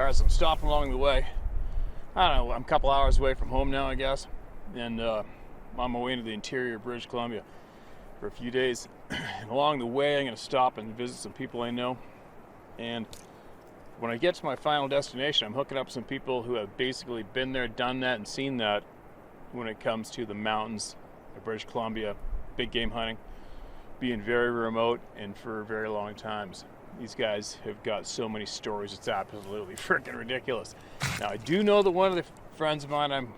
cars. I'm stopping along the way. I don't know, I'm a couple hours away from home now, I guess. And on my way into the interior of British Columbia for a few days. And along the way, I'm going to stop and visit some people I know. And when I get to my final destination, I'm hooking up some people who have basically been there, done that, and seen that when it comes to the mountains of British Columbia, big game hunting, being very remote and for very long times. These guys have got so many stories, it's absolutely freaking ridiculous. Now, I do know that one of the friends of mine I'm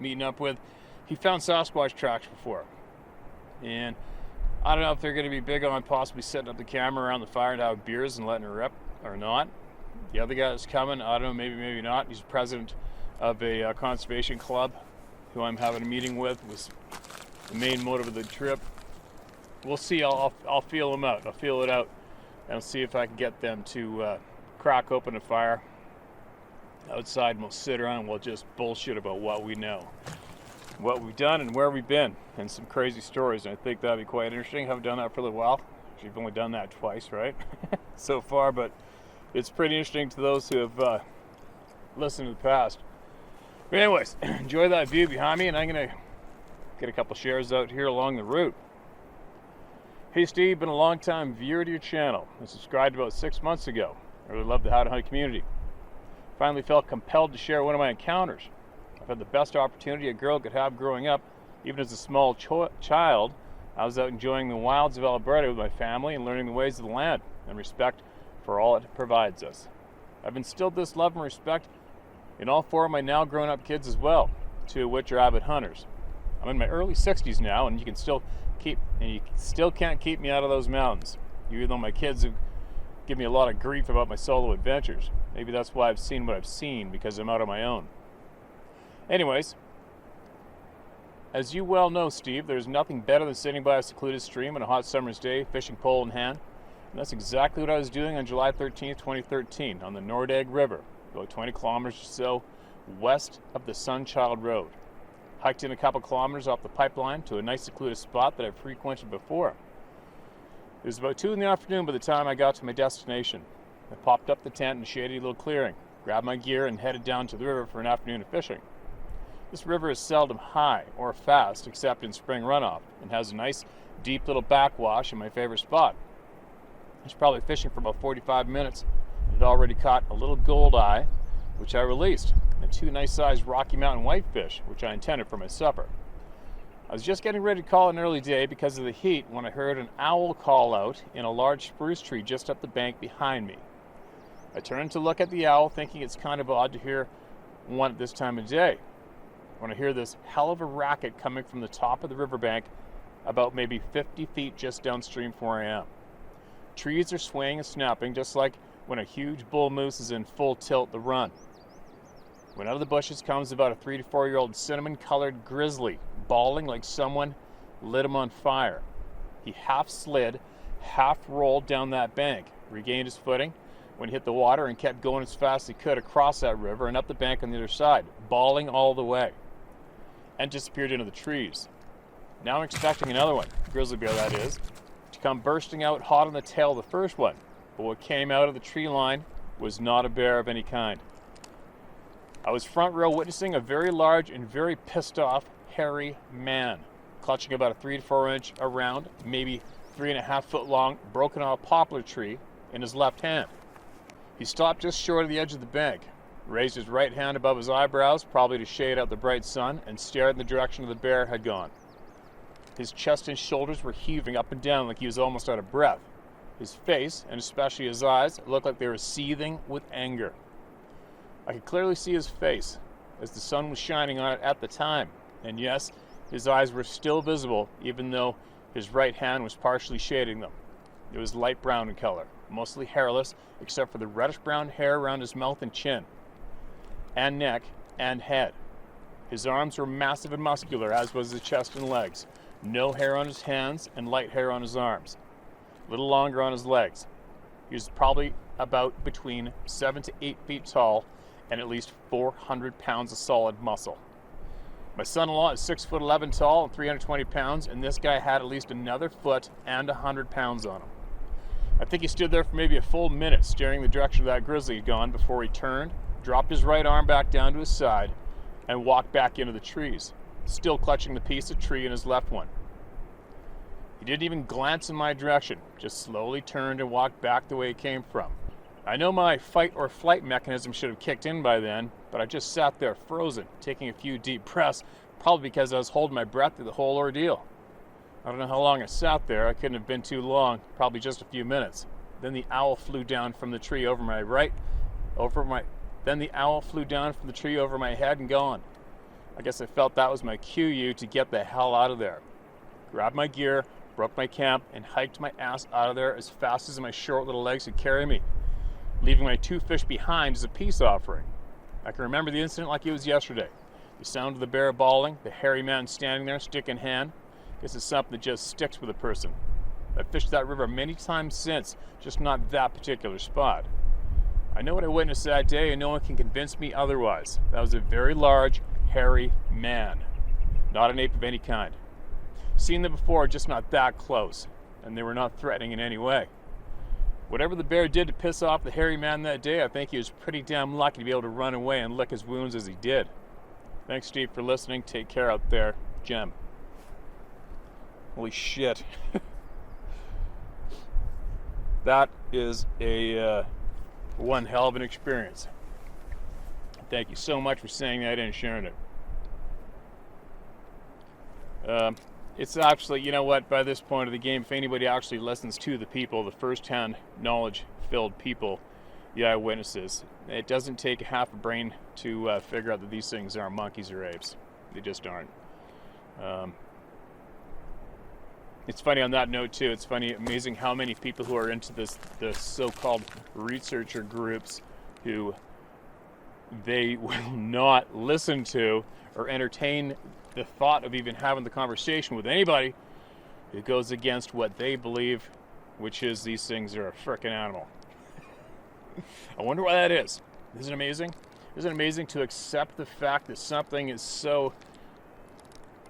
meeting up with, he found Sasquatch tracks before. And I don't know if they're going to be big on possibly setting up the camera around the fire and having beers and letting it rip or not. The other guy that's coming, I don't know, maybe not. He's president of a conservation club who I'm having a meeting with, was the main motive of the trip. We'll see. I'll feel them out. I'll feel it out and see if I can get them to crack open a fire outside, and we'll sit around and we'll just bullshit about what we know, what we've done and where we've been, and some crazy stories. And I think that'd be quite interesting. I haven't done that for a little while. You've only done that twice, right? So far, but it's pretty interesting to those who have listened to the past. But anyways, enjoy that view behind me, and I'm going to get a couple shares out here along the route. Hey Steve, been a long time viewer to your channel. I subscribed about 6 months ago. I really love the Howtohunt community. Finally felt compelled to share one of my encounters. I've had the best opportunity a girl could have growing up. Even as a small child, I was out enjoying the wilds of Alberta with my family and learning the ways of the land and respect for all it provides us. I've instilled this love and respect in all 4 of my now grown-up kids as well, 2 of which are avid hunters. I'm in my early 60s now, and you still can't keep me out of those mountains, even though my kids have given me a lot of grief about my solo adventures. Maybe that's why I've seen what I've seen, because I'm out on my own. Anyways, as you well know, Steve, there's nothing better than sitting by a secluded stream on a hot summer's day, fishing pole in hand. And that's exactly what I was doing on July 13th, 2013, on the Nordegg River, about 20 kilometers or so west of the Sunchild Road. Hiked in a couple kilometers off the pipeline to a nice secluded spot that I've frequented before. It was about 2 in the afternoon by the time I got to my destination. I popped up the tent in a shady little clearing, grabbed my gear, and headed down to the river for an afternoon of fishing. This river is seldom high or fast except in spring runoff, and has a nice deep little backwash in my favorite spot. I was probably fishing for about 45 minutes and had already caught a little goldeye, which I released, and 2 nice-sized Rocky Mountain whitefish, which I intended for my supper. I was just getting ready to call it an early day because of the heat when I heard an owl call out in a large spruce tree just up the bank behind me. I turned to look at the owl, thinking it's kind of odd to hear one at this time of day, when I hear this hell of a racket coming from the top of the riverbank about maybe 50 feet just downstream from where I am. Trees are swaying and snapping just like when a huge bull moose is in full tilt the run. When out of the bushes comes about a 3 to 4 year old cinnamon-colored grizzly, bawling like someone lit him on fire. He half slid, half rolled down that bank, regained his footing when he hit the water, and kept going as fast as he could across that river and up the bank on the other side, bawling all the way, and disappeared into the trees. Now I'm expecting another one, grizzly bear that is, to come bursting out hot on the tail of the first one, but what came out of the tree line was not a bear of any kind. I was front row witnessing a very large and very pissed off, hairy man, clutching about a 3 to 4 inch around, maybe 3.5 foot long, broken off poplar tree in his left hand. He stopped just short of the edge of the bank, raised his right hand above his eyebrows, probably to shade out the bright sun, and stared in the direction the bear had gone. His chest and shoulders were heaving up and down like he was almost out of breath. His face, and especially his eyes, looked like they were seething with anger. I could clearly see his face, as the sun was shining on it at the time, and yes, his eyes were still visible, even though his right hand was partially shading them. It was light brown in color, mostly hairless, except for the reddish-brown hair around his mouth and chin, and neck, and head. His arms were massive and muscular, as was his chest and legs. No hair on his hands, and light hair on his arms. A little longer on his legs. He was probably about between 7 to 8 feet tall, and at least 400 pounds of solid muscle. My son-in-law is 6'11" tall and 320 pounds, and this guy had at least another foot and 100 pounds on him. I think he stood there for maybe a full minute staring the direction that grizzly had gone before he turned, dropped his right arm back down to his side, and walked back into the trees, still clutching the piece of tree in his left one. He didn't even glance in my direction, just slowly turned and walked back the way he came from. I know my fight or flight mechanism should have kicked in by then, but I just sat there frozen, taking a few deep breaths, probably because I was holding my breath through the whole ordeal. I don't know how long I sat there. I couldn't have been too long, probably just a few minutes. Then the owl flew down from the tree over my head and gone. I guess I felt that was my cue to get the hell out of there. Grabbed my gear, broke my camp, and hiked my ass out of there as fast as my short little legs could carry me, leaving my 2 fish behind as a peace offering. I can remember the incident like it was yesterday. The sound of the bear bawling, the hairy man standing there, stick in hand. This is something that just sticks with a person. I've fished that river many times since, just not that particular spot. I know what I witnessed that day, and no one can convince me otherwise. That was a very large, hairy man, not an ape of any kind. Seen them before, just not that close, and they were not threatening in any way. Whatever the bear did to piss off the hairy man that day, I think he was pretty damn lucky to be able to run away and lick his wounds as he did. Thanks, Steve, for listening. Take care out there. Jem. Holy shit. That is a one hell of an experience. Thank you so much for saying that and sharing it. It's actually, you know what, by this point of the game, if anybody actually listens to the people, the first-hand knowledge-filled people, the eyewitnesses, it doesn't take half a brain to figure out that these things aren't monkeys or apes. They just aren't. It's funny on that note too. It's funny, amazing how many people who are into the so-called researcher groups who they will not listen to or entertain the thought of even having the conversation with anybody who goes against what they believe, which is these things are a frickin' animal. I wonder why that is. Isn't it amazing? Isn't it amazing to accept the fact that something is so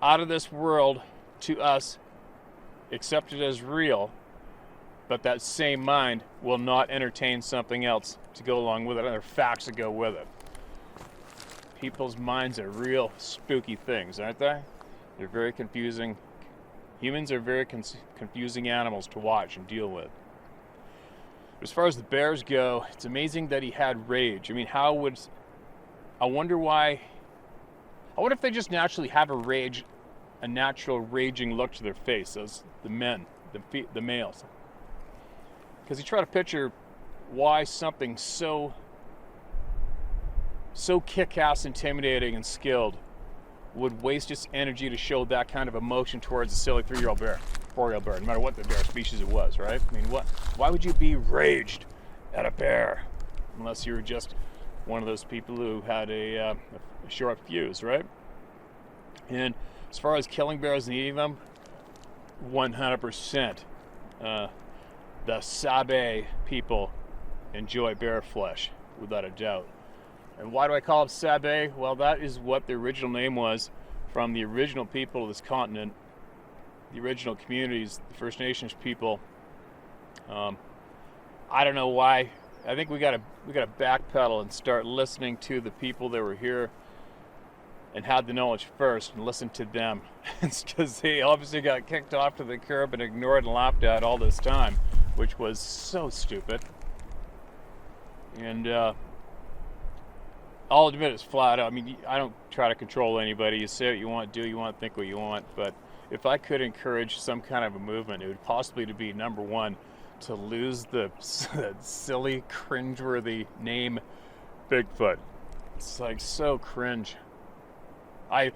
out of this world to us, accept it as real, but that same mind will not entertain something else to go along with it, other facts that go with it. People's minds are real spooky things, aren't they? They're very confusing. Humans are very confusing animals to watch and deal with. As far as the bears go, it's amazing that he had rage. I mean, I wonder if they just naturally have a natural raging look to their face, those the men, the males. Because you try to picture why something so kick-ass, intimidating, and skilled would waste its energy to show that kind of emotion towards a silly 3-year-old bear, 4-year-old bear, no matter what the bear species it was, right? I mean, why would you be raged at a bear? Unless you were just one of those people who had a short fuse, right? And as far as killing bears and eating them, 100%. The Sabe people enjoy bear flesh, without a doubt. And why do I call it Sabe? Well, that is what the original name was from the original people of this continent, the original communities, the First Nations people. I don't know why. I think we gotta backpedal and start listening to the people that were here and had the knowledge first and listen to them. It's because they obviously got kicked off to the curb and ignored and laughed at all this time, which was so stupid. And I'll admit it's flat out. I mean, I don't try to control anybody. You say what you want, do what you want, think what you want. But if I could encourage some kind of a movement, it would possibly to be, number one, to lose the silly, cringeworthy name Bigfoot. It's like so cringe. I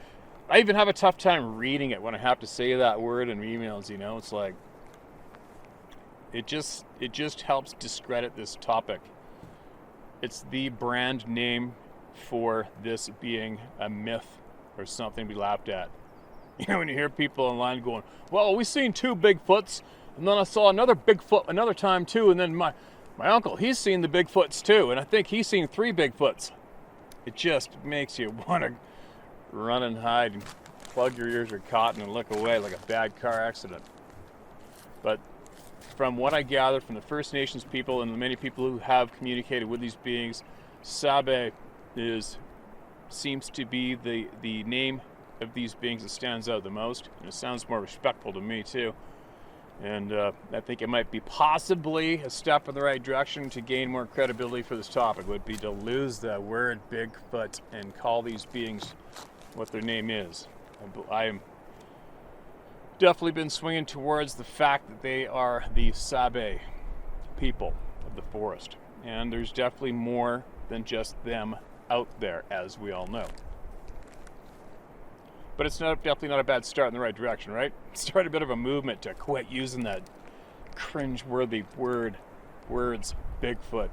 even have a tough time reading it when I have to say that word in emails, you know? It's like, it just helps discredit this topic. It's the brand name for this being a myth or something to be laughed at. You know, when you hear people online going, well, we've seen 2 Bigfoots, and then I saw another Bigfoot another time too, and then my uncle, he's seen the Bigfoots too, and I think he's seen 3 Bigfoots. It just makes you want to run and hide and plug your ears with cotton and look away like a bad car accident. But from what I gathered from the First Nations people and the many people who have communicated with these beings, Sabe seems to be the name of these beings that stands out the most, and it sounds more respectful to me too. And I think it might be possibly a step in the right direction to gain more credibility for this topic, would be to lose the word Bigfoot and call these beings what their name is. I am definitely been swinging towards the fact that they are the Sabe people of the forest. And there's definitely more than just them out there, as we all know. But it's definitely not a bad start in the right direction, right? Start a bit of a movement to quit using that cringe-worthy words, Bigfoot.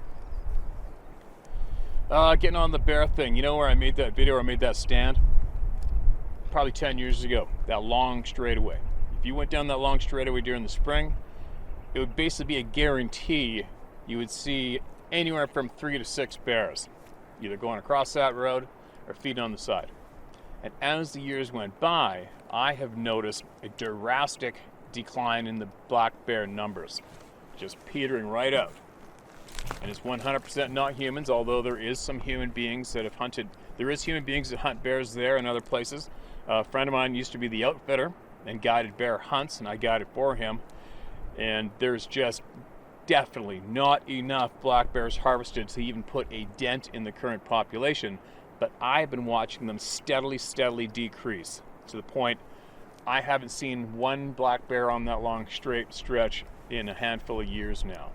Getting on the bear thing. You know where I made that video, where I made that stand? Probably 10 years ago. That long straightaway. If you went down that long straightaway during the spring, it would basically be a guarantee you would see anywhere from 3 to 6 bears, either going across that road or feeding on the side. And as the years went by, I have noticed a drastic decline in the black bear numbers, just petering right out. And it's 100% not humans, although there is some human beings that have hunted. There is human beings that hunt bears there and other places. A friend of mine used to be the outfitter and guided bear hunts, and I guided for him. And there's just definitely not enough black bears harvested to even put a dent in the current population. But I've been watching them steadily decrease to the point I haven't seen one black bear on that long straight stretch in a handful of years now.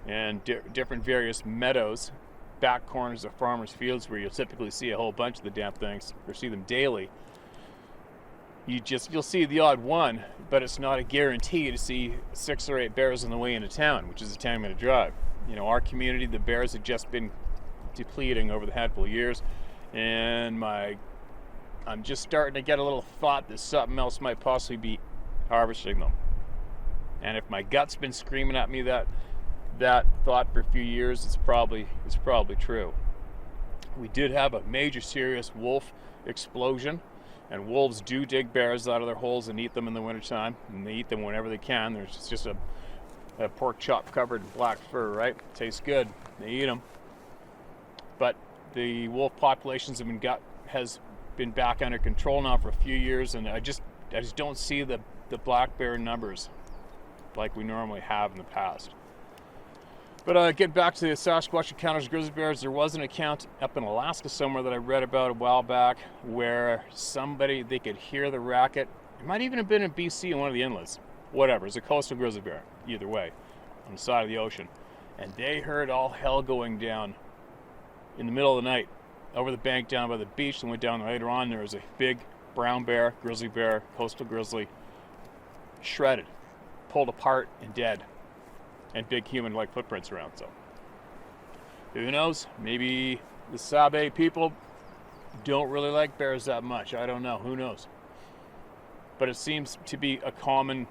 And different various meadows, back corners of farmers' fields where you'll typically see a whole bunch of the damn things, or see them daily. You'll see the odd one, but it's not a guarantee to see 6 or 8 bears on the way into town, which is a 10-minute drive. You know, our community, the bears have just been depleting over the handful of years. And I'm just starting to get a little thought that something else might possibly be harvesting them. And if my gut's been screaming at me that thought for a few years, it's probably true. We did have a major serious wolf explosion, and wolves do dig bears out of their holes and eat them in the wintertime, and they eat them whenever they can. There's just a pork chop covered in black fur, right? Tastes good. They eat them. But the wolf populations has been back under control now for a few years, and I just don't see the black bear numbers like we normally have in the past. But getting back to the Sasquatch encounters grizzly bears, there was an account up in Alaska somewhere that I read about a while back where they could hear the racket. It might even have been in BC in one of the inlets. Whatever, it's a coastal grizzly bear, either way, on the side of the ocean. And they heard all hell going down in the middle of the night over the bank down by the beach, and went down later on. There was a big brown bear, grizzly bear, coastal grizzly, shredded, pulled apart and dead, and big human-like footprints around. So who knows? Maybe the Sabe people don't really like bears that much. I don't know. Who knows? But it seems to be a common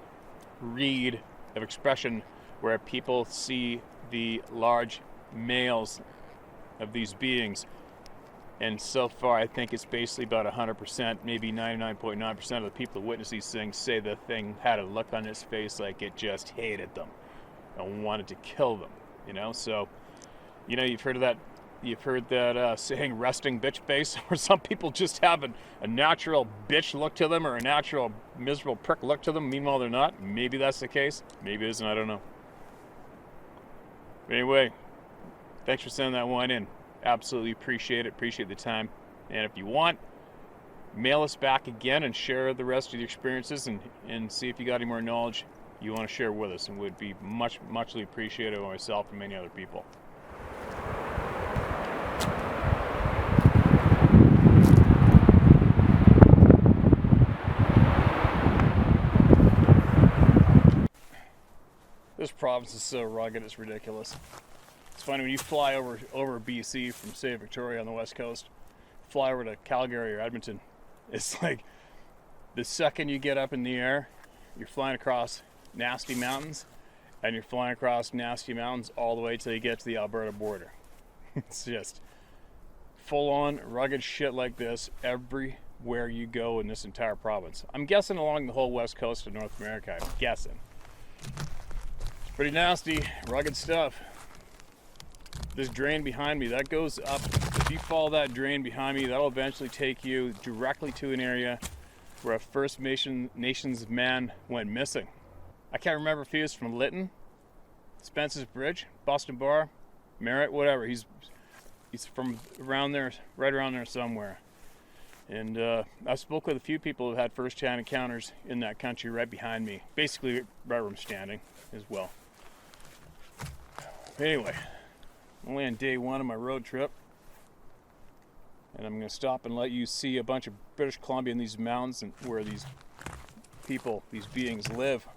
read of expression where people see the large males of these beings, and so far I think it's basically about 100%, maybe 99.9% of the people that witness these things say the thing had a look on its face like it just hated them and wanted to kill them, you know. So, you know, you've heard that saying, resting bitch face, where some people just have a natural bitch look to them, or a natural miserable prick look to them, meanwhile they're not. Maybe that's the case, maybe it isn't, I don't know. But anyway, thanks for sending that one in. Absolutely appreciate it. Appreciate the time. And if you want, mail us back again and share the rest of your experiences, and see if you got any more knowledge you want to share with us, and would be muchly appreciated by myself and many other people. This province is so rugged, it's ridiculous. It's funny when you fly over BC from, say, Victoria on the west coast, fly over to Calgary or Edmonton, it's like the second you get up in the air, you're flying across nasty mountains, and you're flying across nasty mountains all the way till you get to the Alberta border. It's just full-on rugged shit like this everywhere you go in this entire province. I'm guessing along the whole west coast of North America, I'm guessing. Pretty nasty, rugged stuff. This drain behind me, that goes up. If you follow that drain behind me, that'll eventually take you directly to an area where a First Nations man went missing. I can't remember if he was from Lytton, Spence's Bridge, Boston Bar, Merritt, whatever. He's from around there, right around there somewhere. And I spoke with a few people who had first-hand encounters in that country right behind me. Basically right where I'm standing as well. Anyway, only on day one of my road trip. And I'm going to stop and let you see a bunch of British Columbia in these mountains and where these people, these beings live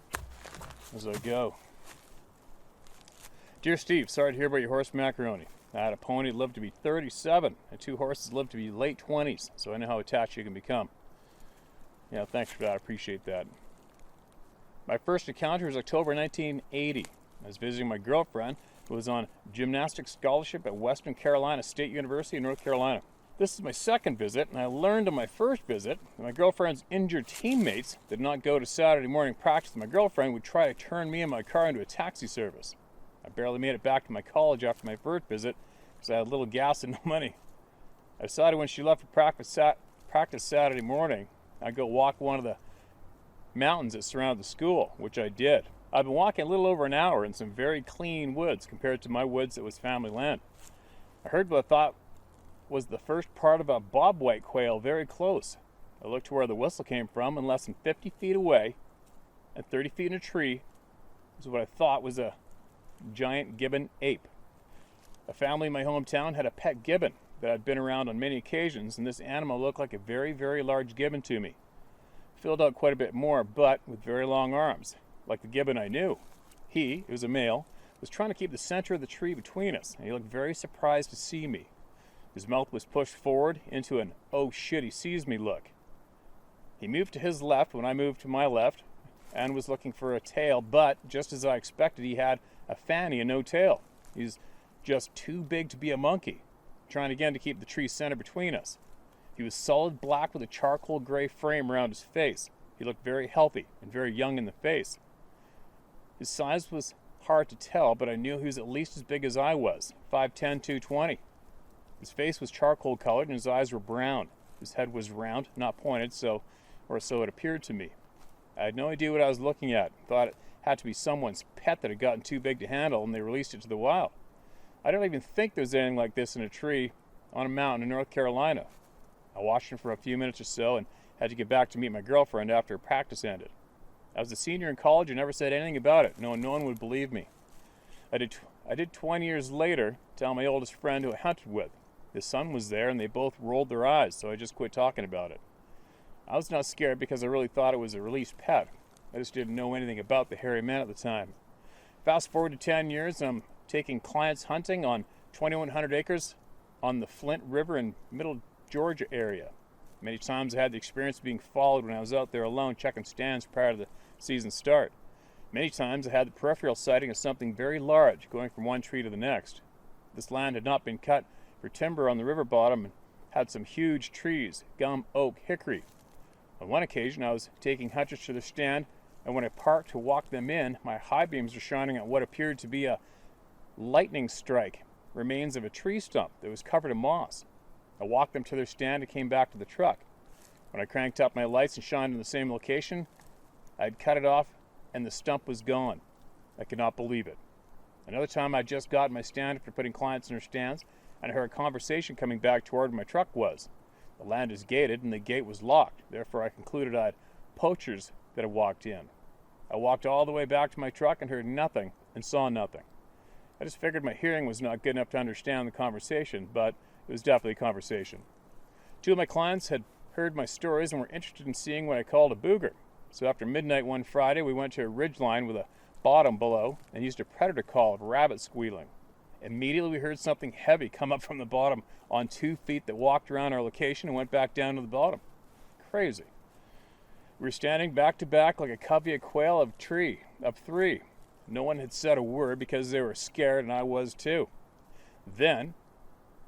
as I go. Dear Steve, sorry to hear about your horse Macaroni. I had a pony that lived to be 37 and 2 horses lived to be late 20s, so I know how attached you can become. Yeah, thanks for that. I appreciate that. My first encounter was October 1980. I was visiting my girlfriend who was on gymnastics scholarship at Western Carolina State University in North Carolina. This is my second visit, and I learned on my first visit that my girlfriend's injured teammates did not go to Saturday morning practice. My girlfriend would try to turn me and my car into a taxi service. I barely made it back to my college after my first visit because I had little gas and no money. I decided when she left for practice Saturday morning, I'd go walk one of the mountains that surround the school, which I did. I've been walking a little over an hour in some very clean woods compared to my woods that was family land. I heard what I thought was the first part of a bobwhite quail very close. I looked to where the whistle came from, and less than 50 feet away and 30 feet in a tree was what I thought was a giant gibbon ape. A family in my hometown had a pet gibbon that I'd been around on many occasions, and this animal looked like a very, very large gibbon to me. Filled out quite a bit more, but with very long arms, like the gibbon I knew. He, it was a male, was trying to keep the center of the tree between us, and he looked very surprised to see me. His mouth was pushed forward into an "oh shit, he sees me" look. He moved to his left when I moved to my left and was looking for a tail, but just as I expected, he had a fanny and no tail. He's just too big to be a monkey, trying again to keep the tree center between us. He was solid black with a charcoal gray frame around his face. He looked very healthy and very young in the face. His size was hard to tell, but I knew he was at least as big as I was, 5'10", 220. His face was charcoal colored and his eyes were brown. His head was round, not pointed, so it appeared to me. I had no idea what I was looking at. Thought it had to be someone's pet that had gotten too big to handle and they released it to the wild. I don't even think there was anything like this in a tree on a mountain in North Carolina. I watched him for a few minutes or so and had to get back to meet my girlfriend after practice ended. I was a senior in college and never said anything about it. No one would believe me. I did 20 years later tell my oldest friend who I hunted with. His son was there and they both rolled their eyes, so I just quit talking about it. I was not scared because I really thought it was a released pet. I just didn't know anything about the hairy man at the time. Fast forward to 10 years, I'm taking clients hunting on 2,100 acres on the Flint River in Middle Georgia area. Many times I had the experience of being followed when I was out there alone checking stands prior to the season start. Many times I had the peripheral sighting of something very large going from one tree to the next. This land had not been cut for timber on the river bottom and had some huge trees, gum, oak, hickory. On one occasion I was taking hunters to their stand, and when I parked to walk them in, my high beams were shining on what appeared to be a lightning strike, remains of a tree stump that was covered in moss. I walked them to their stand and came back to the truck. When I cranked up my lights and shined in the same location, I'd cut it off and the stump was gone. I could not believe it. Another time I'd just gotten my stand after putting clients in their stands, and I heard a conversation coming back toward where my truck was. The land is gated and the gate was locked. Therefore I concluded I had poachers that had walked in. I walked all the way back to my truck and heard nothing and saw nothing. I just figured my hearing was not good enough to understand the conversation, but it was definitely a conversation. 2 of my clients had heard my stories and were interested in seeing what I called a booger. So after midnight one Friday, we went to a ridgeline with a bottom below and used a predator call of rabbit squealing. Immediately we heard something heavy come up from the bottom on 2 feet that walked around our location and went back down to the bottom. Crazy. We were standing back to back like a covey of quail of 3. No one had said a word because they were scared and I was too. Then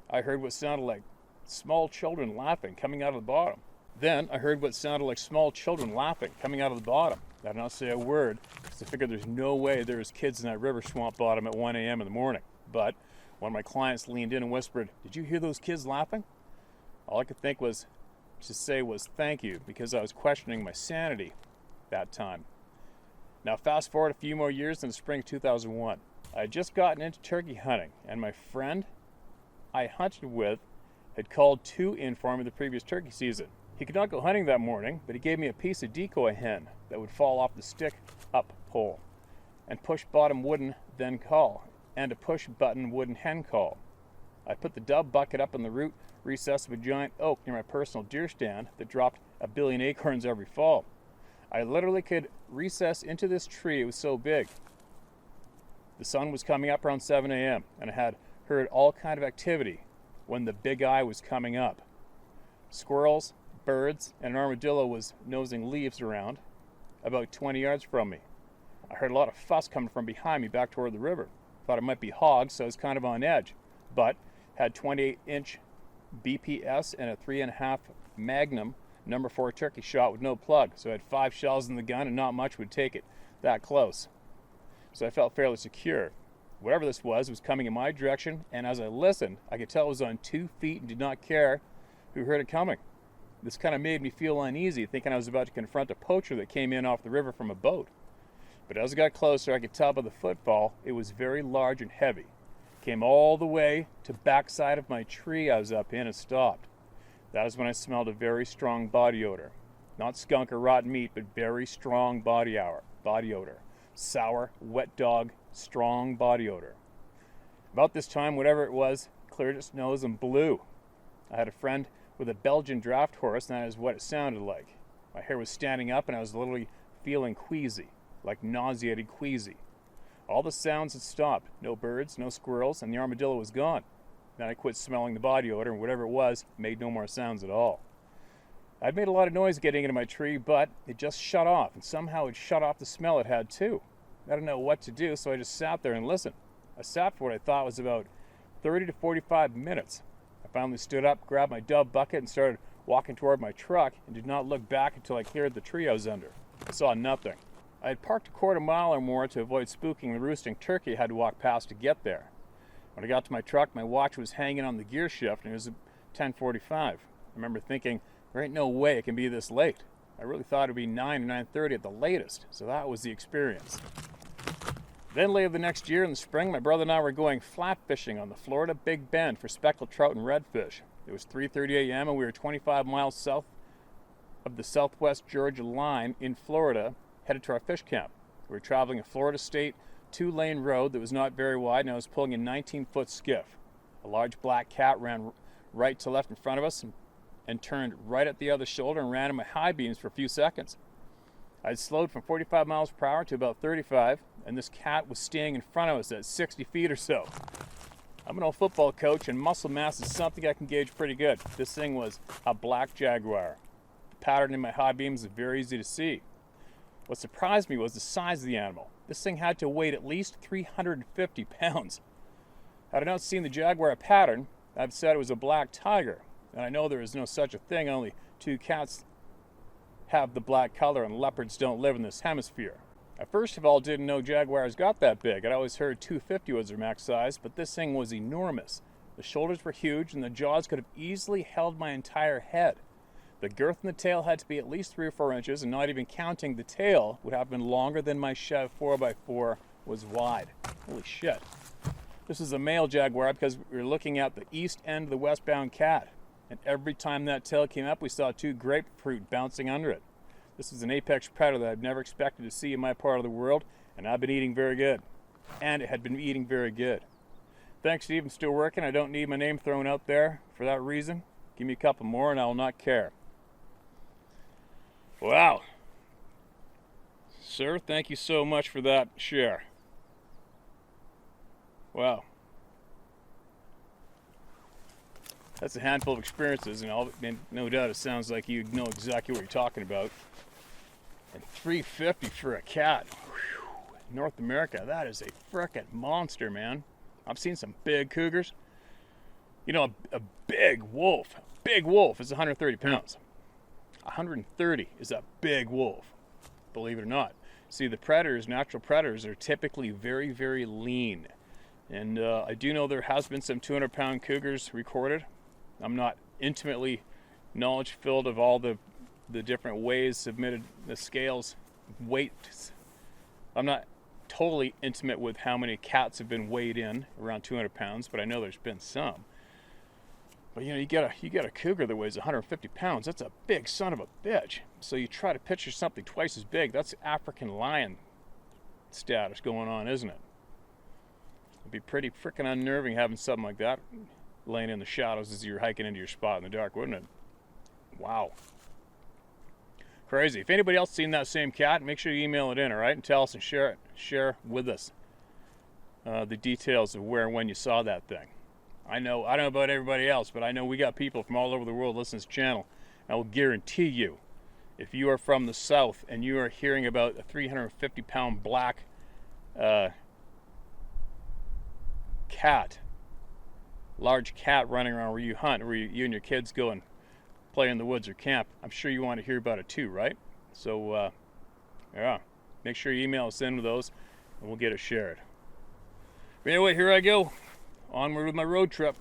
I heard what sounded like small children laughing coming out of the bottom. Then I heard what sounded like small children laughing coming out of the bottom. I did not say a word because I figured there's no way there's kids in that river swamp bottom at 1 a.m. in the morning. But one of my clients leaned in and whispered, "Did you hear those kids laughing?" All I could think was to say was thank you, because I was questioning my sanity that time. Now fast forward a few more years in the spring of 2001. I had just gotten into turkey hunting, and my friend I hunted with had called 2 in for me the previous turkey season. He could not go hunting that morning, but he gave me a piece of decoy hen that would fall off the stick up pole and push bottom wooden then call, and a push button wooden hen call. I put the dove bucket up in the root recess of a giant oak near my personal deer stand that dropped a billion acorns every fall. I literally could recess into this tree, it was so big. The sun was coming up around 7 a.m. and I had heard all kind of activity when the big eye was coming up. Squirrels, birds, and an armadillo was nosing leaves around about 20 yards from me. I heard a lot of fuss coming from behind me back toward the river. Thought it might be hogs, so I was kind of on edge, but had 28-inch BPS and a 3.5 Magnum number 4 turkey shot with no plug, so I had 5 shells in the gun and not much would take it that close. So I felt fairly secure. Whatever this was coming in my direction, and as I listened, I could tell it was on 2 feet and did not care who heard it coming. This kind of made me feel uneasy, thinking I was about to confront a poacher that came in off the river from a boat. But as I got closer, I could tell by the footfall it was very large and heavy. Came all the way to backside of my tree I was up in and stopped. That is when I smelled a very strong body odor. Not skunk or rotten meat, but very strong body odor. Sour, wet dog, strong body odor. About this time, whatever it was, cleared its nose and blew. I had a friend with a Belgian draft horse, and that is what it sounded like. My hair was standing up and I was literally feeling queasy, like nauseated queasy. All the sounds had stopped. No birds, no squirrels, and the armadillo was gone. Then I quit smelling the body odor, and whatever it was made no more sounds at all. I'd made a lot of noise getting into my tree, but it just shut off, and somehow it shut off the smell it had too. I didn't know what to do, so I just sat there and listened. I sat for what I thought was about 30 to 45 minutes. I finally stood up, grabbed my dove bucket, and started walking toward my truck, and did not look back until I cleared the tree I was under. I saw nothing. I had parked a quarter mile or more to avoid spooking the roosting turkey I had to walk past to get there. When I got to my truck, my watch was hanging on the gear shift, and it was 10:45. I remember thinking, there ain't no way it can be this late. I really thought it would be 9 or 9:30 at the latest, so that was the experience. Then later the next year in the spring, my brother and I were going flat fishing on the Florida Big Bend for speckled trout and redfish. It was 3:30 a.m. and we were 25 miles south of the southwest Georgia line in Florida, headed to our fish camp. We were traveling a Florida State 2-lane road that was not very wide, and I was pulling a 19-foot skiff. A large black cat ran right to left in front of us and turned right at the other shoulder and ran in my high beams for a few seconds. I'd slowed from 45 miles per hour to about 35, and this cat was staying in front of us at 60 feet or so. I'm an old football coach, and muscle mass is something I can gauge pretty good. This thing was a black jaguar. The pattern in my high beams is very easy to see. What surprised me was the size of the animal. This thing had to weigh at least 350 pounds. Had I not seen the jaguar pattern, I'd said it was a black tiger. And I know there is no such a thing, only 2 cats have the black color and leopards don't live in this hemisphere. I first of all didn't know jaguars got that big. I'd always heard 250 was their max size, but this thing was enormous. The shoulders were huge and the jaws could have easily held my entire head. The girth in the tail had to be at least 3 or 4 inches, and not even counting the tail would have been longer than my Chev 4x4 was wide. Holy shit. This is a male jaguar because we were looking at the east end of the westbound cat, and every time that tail came up we saw 2 grapefruit bouncing under it. This is an apex predator that I've never expected to see in my part of the world, and I've been eating very good. And it had been eating very good. Thanks, Steve, I'm still working. I don't need my name thrown out there for that reason. Give me a couple more and I will not care. Wow. Sir, thank you so much for that share. Wow. That's a handful of experiences, and no doubt it sounds like you know exactly what you're talking about. And 350 for a cat. Whew. North America, that is a frickin' monster, man. I've seen some big cougars. You know, a big wolf is 130 pounds. 130 is a big wolf, believe it or not. See, the predators, natural predators, are typically very, very lean. And I do know there has been some 200-pound cougars recorded. I'm not intimately knowledge-filled of all the different ways submitted, the scales, weights. I'm not totally intimate with how many cats have been weighed in around 200 pounds, but I know there's been some. But you get a cougar that weighs 150 pounds. That's a big son of a bitch. So you try to picture something twice as big. That's African lion status going on, isn't it? It'd be pretty freaking unnerving having something like that laying in the shadows as you're hiking into your spot in the dark, wouldn't it? Wow. Crazy. If anybody else seen that same cat, make sure you email it in, all right? And tell us and share with us the details of where and when you saw that thing. I don't know about everybody else, but I know we got people from all over the world listening to this channel. I will guarantee you, if you are from the South and you are hearing about a 350-pound black cat, large cat running around where you hunt, where you and your kids go and play in the woods or camp, I'm sure you want to hear about it too, right? So, yeah, make sure you email us in with those, and we'll get it shared. But anyway, here I go. Onward with my road trip.